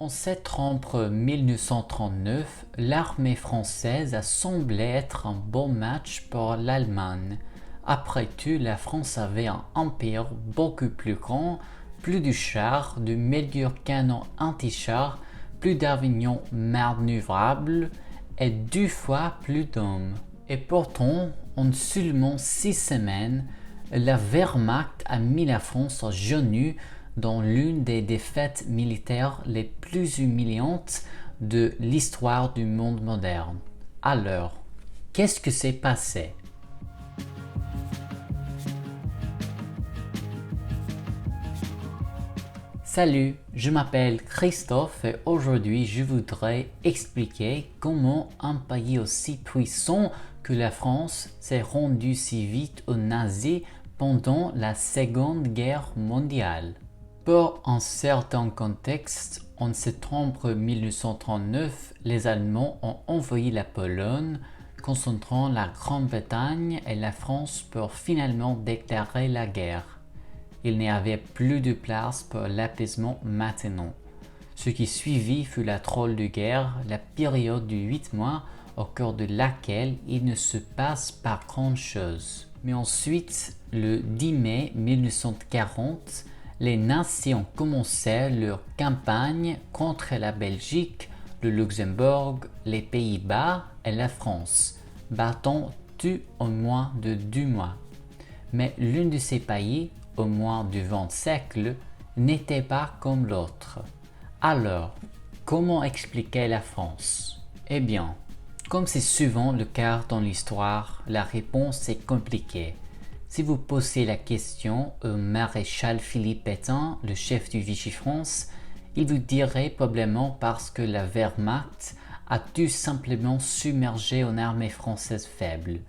En septembre 1939, l'armée française a semblé être un bon match pour l'Allemagne. Après tout, la France avait un empire beaucoup plus grand, plus de chars, de meilleurs canons anti-chars, plus d'avions manœuvrables et 2 fois plus d'hommes. Et pourtant, en seulement 6 semaines, la Wehrmacht a mis la France à genoux dans l'une des défaites militaires les plus humiliantes de l'histoire du monde moderne. Alors, qu'est-ce que s'est passé? Salut, je m'appelle Christophe et aujourd'hui je voudrais expliquer comment un pays aussi puissant que la France s'est rendu si vite aux nazis pendant la Seconde Guerre mondiale. Pour un certain contexte, en septembre 1939, les Allemands ont envahi la Pologne, concentrant la Grande-Bretagne et la France pour finalement déclarer la guerre. Il n'y avait plus de place pour l'apaisement maintenant. Ce qui suivit fut la drôle de guerre, la période de 8 mois au cours de laquelle il ne se passe pas grand-chose. Mais ensuite, le 10 mai 1940, les nazis ont commencé leur campagne contre la Belgique, le Luxembourg, les Pays-Bas et la France, battant tout en moins de 2 mois. Mais l'un de ces pays, au moins du XXe siècle, n'était pas comme l'autre. Alors, comment expliquer la France? Eh bien, comme c'est souvent le cas dans l'histoire, la réponse est compliquée. Si vous posez la question au maréchal Philippe Pétain, le chef du Vichy-France, il vous dirait probablement parce que la Wehrmacht a tout simplement submergé une armée française faible.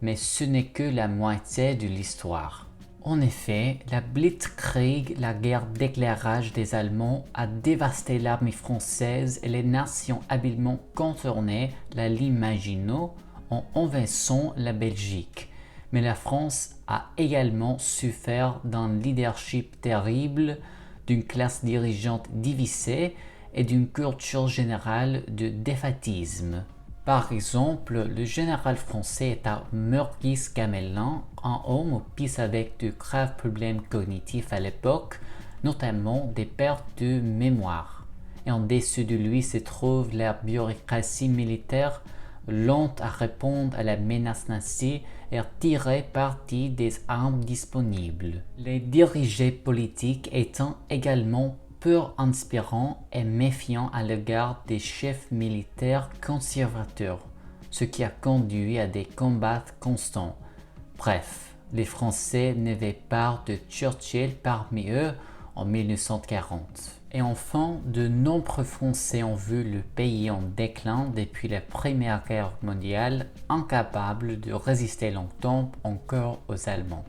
Mais ce n'est que la moitié de l'histoire. En effet, la Blitzkrieg, la guerre d'éclairage des Allemands, a dévasté l'armée française et les nazis ont habilement contourné la ligne Maginot en envahissant la Belgique. Mais la France a également souffert d'un leadership terrible, d'une classe dirigeante divisée et d'une culture générale de défaitisme. Par exemple, le général français était Maurice Gamelin, un homme aux prises avec de graves problèmes cognitifs à l'époque, notamment des pertes de mémoire. Et en dessous de lui se trouve la bureaucratie militaire, lente à répondre à la menace nazie et à tirer parti des armes disponibles. Les dirigeants politiques étant également peu inspirants et méfiants à l'égard des chefs militaires conservateurs, ce qui a conduit à des combats constants. Bref, les Français n'avaient pas de Churchill parmi eux en 1940. Et enfin, de nombreux Français ont vu le pays en déclin depuis la Première Guerre mondiale, incapables de résister longtemps encore aux Allemands.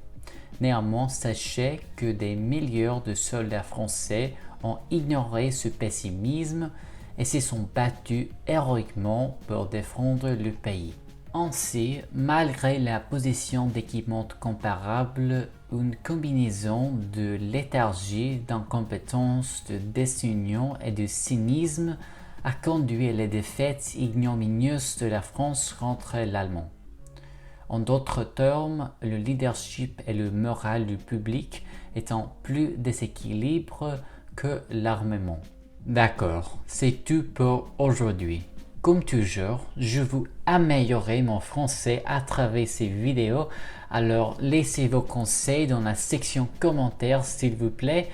Néanmoins, sachez que des milliers de soldats français ont ignoré ce pessimisme et se sont battus héroïquement pour défendre le pays. Ainsi, malgré la possession d'équipements comparables, une combinaison de léthargie, d'incompétence, de désunion et de cynisme a conduit à la défaite ignominieuse de la France contre l'Allemand. En d'autres termes, le leadership et le moral du public étant plus déséquilibrés que l'armement. D'accord, c'est tout pour aujourd'hui. Comme toujours, je veux améliorer mon français à travers ces vidéos, alors laissez vos conseils dans la section commentaires s'il vous plaît.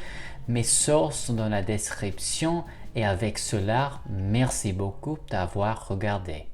Mes sources sont dans la description et avec cela, merci beaucoup d'avoir regardé.